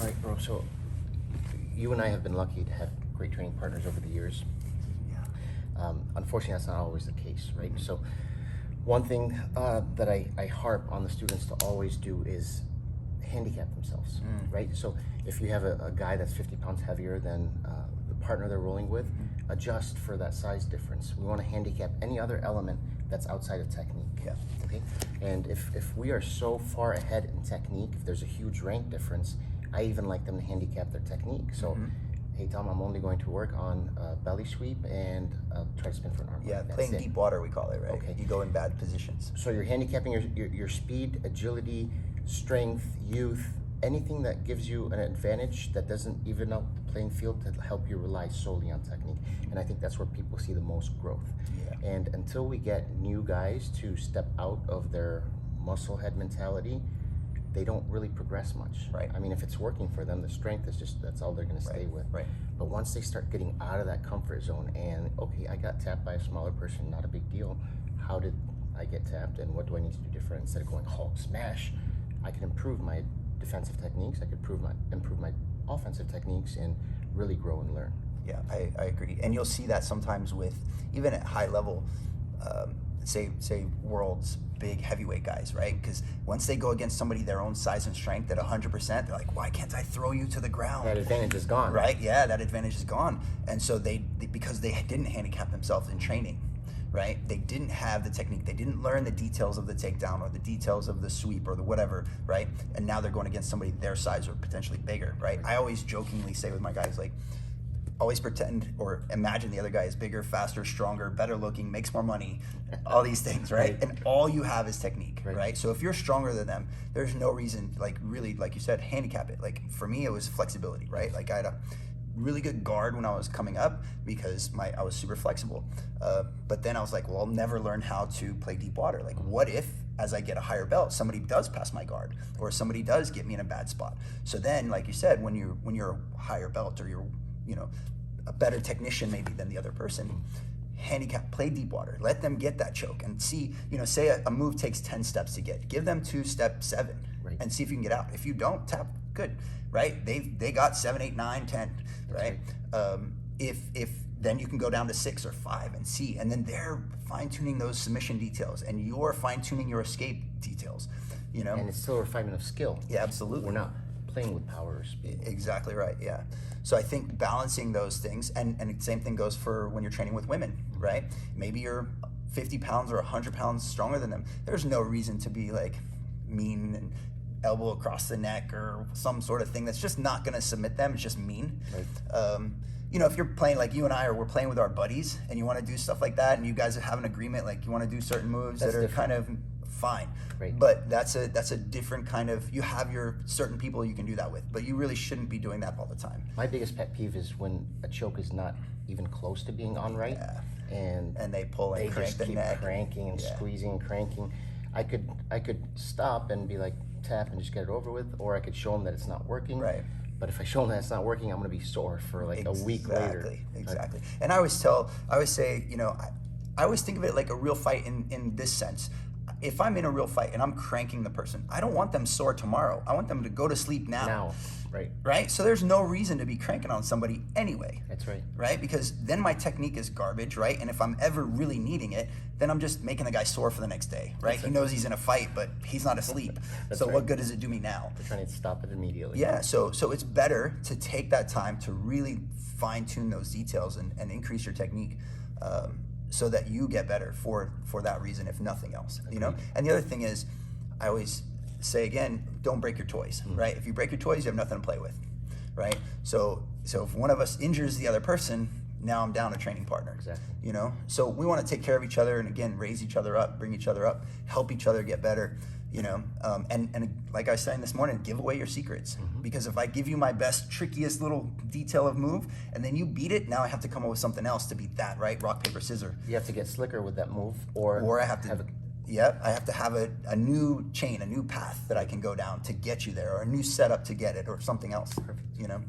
All right, bro, so you and I have been lucky to have great training partners over the years. Yeah. Unfortunately, that's not always the case, right? So one thing that I harp on the students to always do is handicap themselves, right? So if you have a guy that's 50 pounds heavier than the partner they're rolling with, adjust for that size difference. We want to handicap any other element that's outside of technique. Yeah. Okay. And if we are so far ahead in technique, if there's a huge rank difference, I even like them to handicap their technique. So, hey Tom, I'm only going to work on belly sweep and try to spin for an arm. Yeah, playing deep water, we call it, right? Okay. You go in bad positions. So you're handicapping your speed, agility, strength, youth, anything that gives you an advantage that doesn't even out the playing field to help you rely solely on technique. And I think that's where people see the most growth. Yeah. And until we get new guys to step out of their muscle head mentality, they don't really progress much. Right. I mean, if it's working for them, the strength is just, that's all they're going to stay with. Right. But once they start getting out of that comfort zone and, okay, I got tapped by a smaller person, not a big deal. How did I get tapped and what do I need to do different? Instead of going Hulk smash, I can improve my defensive techniques, I could improve my offensive techniques and really grow and learn. Yeah, I agree. And you'll see that sometimes with, even at high level, say world's big heavyweight guys, right? Because once they go against somebody their own size and strength at 100%, they're like, why can't I throw you to the ground? That advantage is gone. Right, yeah, that advantage is gone. And so they because they didn't handicap themselves in training, right? They didn't have the technique. They didn't learn the details of the takedown or the details of the sweep or the whatever, right? And now they're going against somebody their size or potentially bigger, right? I always jokingly say with my guys, like, always pretend or imagine the other guy is bigger, faster, stronger, better looking, makes more money, all these things, right? And all you have is technique, right? So if you're stronger than them, there's no reason, like, really, like you said, handicap it. Like, for me, it was flexibility, right? Like, I had a really good guard when I was coming up because I was super flexible. But then I was like, well, I'll never learn how to play deep water. Like, what if, as I get a higher belt, somebody does pass my guard or somebody does get me in a bad spot? So then, like you said, when you're a higher belt or you're, you know, a better technician maybe than the other person, handicap, play deep water, let them get that choke and see, you know, say a move takes 10 steps to get, give them 2 step 7 and see if you can get out. If you don't, tap, good, right? They got 7, 8, 9, 10, right? If then you can go down to 6 or 5 and see, and then they're fine-tuning those submission details and you're fine-tuning your escape details, you know? And it's still a refinement of skill. Yeah, absolutely. We're not playing with power or speed. Exactly right, yeah. So I think balancing those things, and the same thing goes for when you're training with women, right? Maybe you're 50 pounds or 100 pounds stronger than them. There's no reason to be like mean and elbow across the neck or some sort of thing that's just not gonna submit them. It's just mean. Right. You know, if you're playing like you and I, or we're playing with our buddies and you wanna do stuff like that and you guys have an agreement, like you wanna do certain moves that are kind of fine. Right. But that's a different kind of, you have your certain people you can do that with, but you really shouldn't be doing that all the time. My biggest pet peeve is when a choke is not even close to being on right, and they pull and crank the neck. They just keep cranking and squeezing and cranking. I could stop and be like, tap and just get it over with, or I could show them that it's not working. Right. But if I show them that it's not working, I'm gonna be sore for like a week later. Exactly. And I always say, you know, I always think of it like a real fight in this sense. If I'm in a real fight and I'm cranking the person, I don't want them sore tomorrow. I want them to go to sleep now. Right? So there's no reason to be cranking on somebody anyway. That's right. Right? Because then my technique is garbage, right? And if I'm ever really needing it, then I'm just making the guy sore for the next day, right? He knows he's in a fight, but he's not asleep. So what good does it do me now? They're trying to stop it immediately. Yeah, so it's better to take that time to really fine-tune those details and increase your technique. So that you get better for that reason, if nothing else, you know? And the other thing is, I always say again, don't break your toys, right? If you break your toys, you have nothing to play with, right? So if one of us injures the other person, now I'm down a training partner, you know? So we want to take care of each other and again, raise each other up, bring each other up, help each other get better, you know? And like I was saying this morning, give away your secrets. Because if I give you my best, trickiest little detail of move, and then you beat it, now I have to come up with something else to beat that, right? Rock, paper, scissors. You have to get slicker with that move, or I have to I have to have a new chain, a new path that I can go down to get you there, or a new setup to get it, or something else, you know?